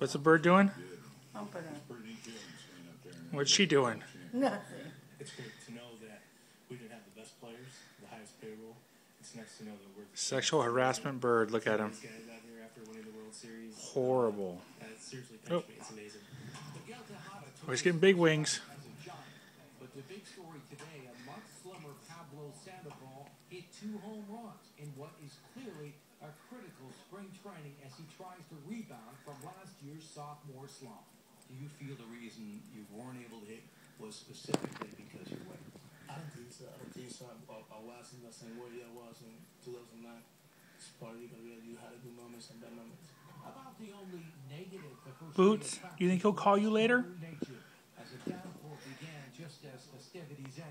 What's the bird doing? Humping her. What's she doing? Nothing. It's great to know that we didn't have the best players, the highest payroll. It's nice to know that we're the Sexual harassment bird. Look at him. guys out here after winning the World Series. Horrible. Seriously, Oh. it's amazing. Oh, he's getting big wings. But the big story today, a much slimmer Pablo Sandoval hit 2 home runs in what is clearly a critical spring training as he tries to rebound from last year's sophomore slump. Do you feel the reason you weren't able to hit was specifically because you're weight? I don't think so. I wasn't the same way I was in 2009. It's probably because you had good moments and bad moments. About the only negative the first Boots, you think he'll call you later? as a downpour began just as festivities ended.